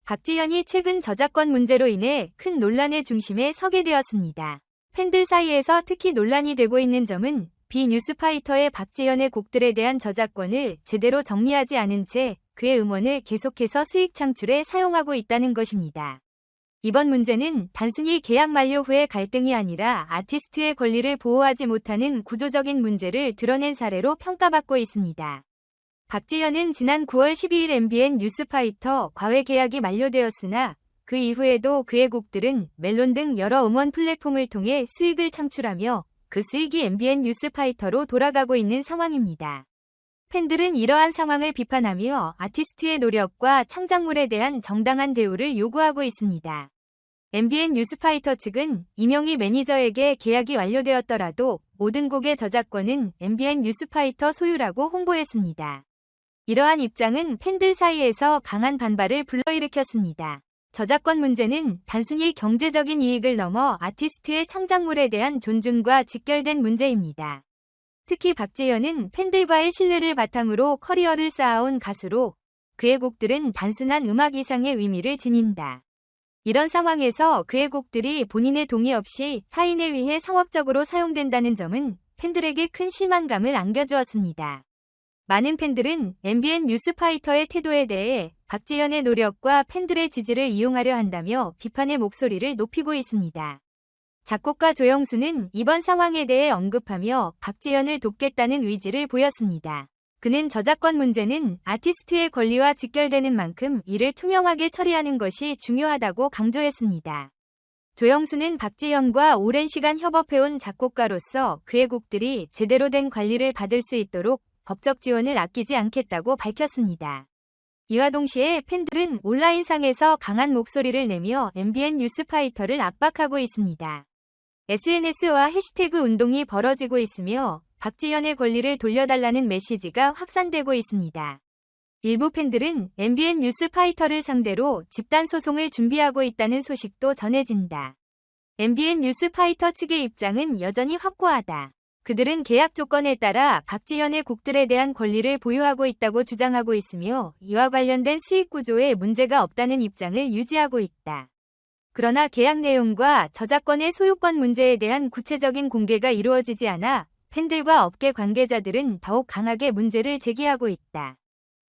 박지현이 최근 저작권 문제로 인해 큰 논란의 중심에 서게 되었습니다. 팬들 사이에서 특히 논란이 되고 있는 점은 비뉴스파이터의 박지현의 곡들에 대한 저작권을 제대로 정리하지 않은 채 그의 음원을 계속해서 수익 창출에 사용하고 있다는 것입니다. 이번 문제는 단순히 계약 만료 후의 갈등이 아니라 아티스트의 권리를 보호하지 못하는 구조적인 문제를 드러낸 사례로 평가받고 있습니다. 박지현은 지난 9월 12일 MBN 뉴스파이터 과외 계약이 만료되었으나 그 이후에도 그의 곡들은 멜론 등 여러 음원 플랫폼을 통해 수익을 창출하며 그 수익이 MBN 뉴스파이터로 돌아가고 있는 상황입니다. 팬들은 이러한 상황을 비판하며 아티스트의 노력과 창작물에 대한 정당한 대우를 요구하고 있습니다. MBN 뉴스파이터 측은 이명희 매니저에게 계약이 완료되었더라도 모든 곡의 저작권은 MBN 뉴스파이터 소유라고 홍보했습니다. 이러한 입장은 팬들 사이에서 강한 반발을 불러일으켰습니다. 저작권 문제는 단순히 경제적인 이익을 넘어 아티스트의 창작물에 대한 존중과 직결된 문제입니다. 특히 박지현은 팬들과의 신뢰를 바탕으로 커리어를 쌓아온 가수로 그의 곡들은 단순한 음악 이상의 의미를 지닌다. 이런 상황에서 그의 곡들이 본인의 동의 없이 타인에 의해 상업적으로 사용된다는 점은 팬들에게 큰 실망감을 안겨주었습니다. 많은 팬들은 MBN 뉴스파이터의 태도에 대해 박지현의 노력과 팬들의 지지를 이용하려 한다며 비판의 목소리를 높이고 있습니다. 작곡가 조영수는 이번 상황에 대해 언급하며 박지현을 돕겠다는 의지를 보였습니다. 그는 저작권 문제는 아티스트의 권리와 직결되는 만큼 이를 투명하게 처리하는 것이 중요하다고 강조했습니다. 조영수는 박지현과 오랜 시간 협업해온 작곡가로서 그의 곡들이 제대로 된 관리를 받을 수 있도록 법적 지원을 아끼지 않겠다고 밝혔습니다. 이와 동시에 팬들은 온라인상에서 강한 목소리를 내며 MBN 뉴스파이터를 압박하고 있습니다. SNS와 해시태그 운동이 벌어지고 있으며 박지현의 권리를 돌려달라는 메시지가 확산되고 있습니다. 일부 팬들은 MBN 뉴스파이터를 상대로 집단 소송을 준비하고 있다는 소식도 전해진다. MBN 뉴스파이터 측의 입장은 여전히 확고하다. 그들은 계약 조건에 따라 박지현의 곡들에 대한 권리를 보유하고 있다고 주장하고 있으며 이와 관련된 수익 구조에 문제가 없다는 입장을 유지하고 있다. 그러나 계약 내용과 저작권의 소유권 문제에 대한 구체적인 공개가 이루어지지 않아 팬들과 업계 관계자들은 더욱 강하게 문제를 제기하고 있다.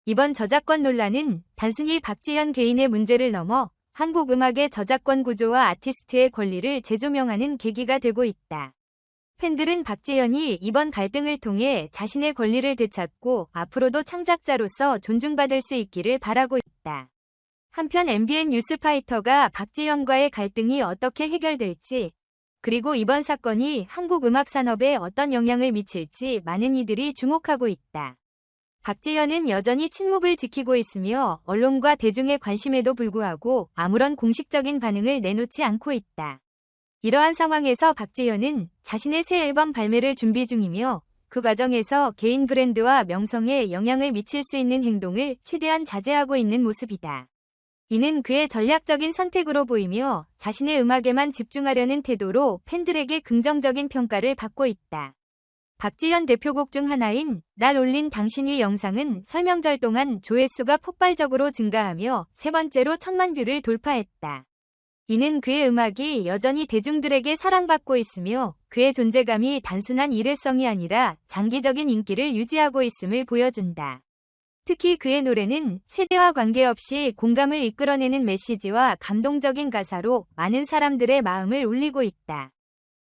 이번 저작권 논란은 단순히 박지현 개인의 문제를 넘어 한국 음악의 저작권 구조와 아티스트의 권리를 재조명하는 계기가 되고 있다. 팬들은 박지현이 이번 갈등을 통해 자신의 권리를 되찾고 앞으로도 창작자로서 존중받을 수 있기를 바라고 있다. 한편 MBN 뉴스파이터가 박지현과의 갈등이 어떻게 해결될지, 그리고 이번 사건이 한국 음악 산업에 어떤 영향을 미칠지 많은 이들이 주목하고 있다. 박지현은 여전히 침묵을 지키고 있으며 언론과 대중의 관심에도 불구하고 아무런 공식적인 반응을 내놓지 않고 있다. 이러한 상황에서 박지현은 자신의 새 앨범 발매를 준비 중이며 그 과정에서 개인 브랜드와 명성에 영향을 미칠 수 있는 행동을 최대한 자제하고 있는 모습이다. 이는 그의 전략적인 선택으로 보이며 자신의 음악에만 집중하려는 태도로 팬들에게 긍정적인 평가를 받고 있다. 박지현 대표곡 중 하나인 날 올린 당신 영상은 설명절 동안 조회수가 폭발적으로 증가하며 세 번째로 1000만 뷰를 돌파했다. 이는 그의 음악이 여전히 대중들에게 사랑받고 있으며 그의 존재감이 단순한 일회성이 아니라 장기적인 인기를 유지하고 있음을 보여준다. 특히 그의 노래는 세대와 관계없이 공감을 이끌어내는 메시지와 감동적인 가사로 많은 사람들의 마음을 울리고 있다.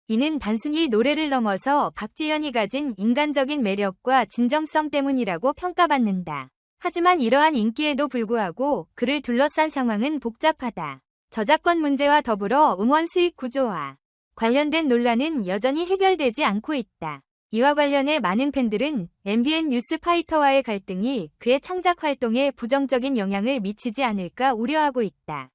이는 단순히 노래를 넘어서 박지현이 가진 인간적인 매력과 진정성 때문이라고 평가받는다. 하지만 이러한 인기에도 불구하고 그를 둘러싼 상황은 복잡하다. 저작권 문제와 더불어 음원 수익 구조와 관련된 논란은 여전히 해결되지 않고 있다. 이와 관련해 많은 팬들은 MBN 뉴스파이터와의 갈등이 그의 창작 활동에 부정적인 영향을 미치지 않을까 우려하고 있다.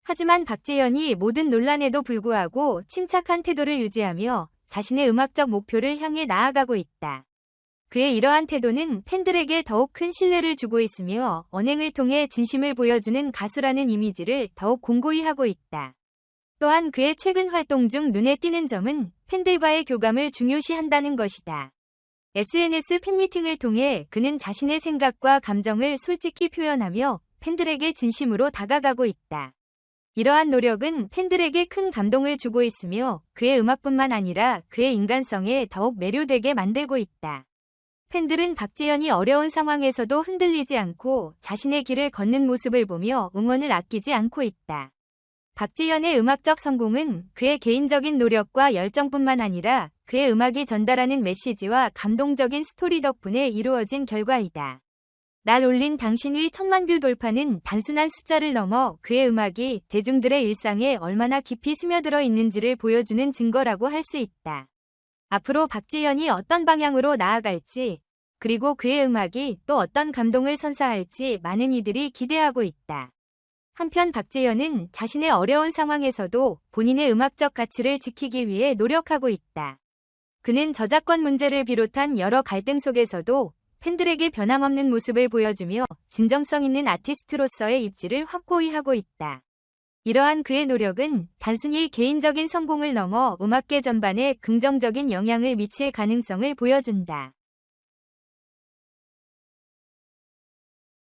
하지만 박지현이 모든 논란에도 불구하고 침착한 태도를 유지하며 자신의 음악적 목표를 향해 나아가고 있다. 그의 이러한 태도는 팬들에게 더욱 큰 신뢰를 주고 있으며 언행을 통해 진심을 보여주는 가수라는 이미지를 더욱 공고히 하고 있다. 또한 그의 최근 활동 중 눈에 띄는 점은 팬들과의 교감을 중요시한다는 것이다. SNS 팬미팅을 통해 그는 자신의 생각과 감정을 솔직히 표현하며 팬들에게 진심으로 다가가고 있다. 이러한 노력은 팬들에게 큰 감동을 주고 있으며 그의 음악뿐만 아니라 그의 인간성에 더욱 매료되게 만들고 있다. 팬들은 박재현이 어려운 상황에서도 흔들리지 않고 자신의 길을 걷는 모습을 보며 응원을 아끼지 않고 있다. 박재현의 음악적 성공은 그의 개인적인 노력과 열정뿐만 아니라 그의 음악이 전달하는 메시지와 감동적인 스토리 덕분에 이루어진 결과이다. 날 올린 당신 위 1000만 뷰 돌파는 단순한 숫자를 넘어 그의 음악이 대중들의 일상에 얼마나 깊이 스며들어 있는지를 보여주는 증거라고 할 수 있다. 앞으로 박재현이 어떤 방향으로 나아갈지, 그리고 그의 음악이 또 어떤 감동을 선사할지 많은 이들이 기대하고 있다. 한편 박재현은 자신의 어려운 상황에서도 본인의 음악적 가치를 지키기 위해 노력하고 있다. 그는 저작권 문제를 비롯한 여러 갈등 속에서도 팬들에게 변함없는 모습을 보여주며 진정성 있는 아티스트로서의 입지를 확고히 하고 있다. 이러한 그의 노력은 단순히 개인적인 성공을 넘어 음악계 전반에 긍정적인 영향을 미칠 가능성을 보여준다.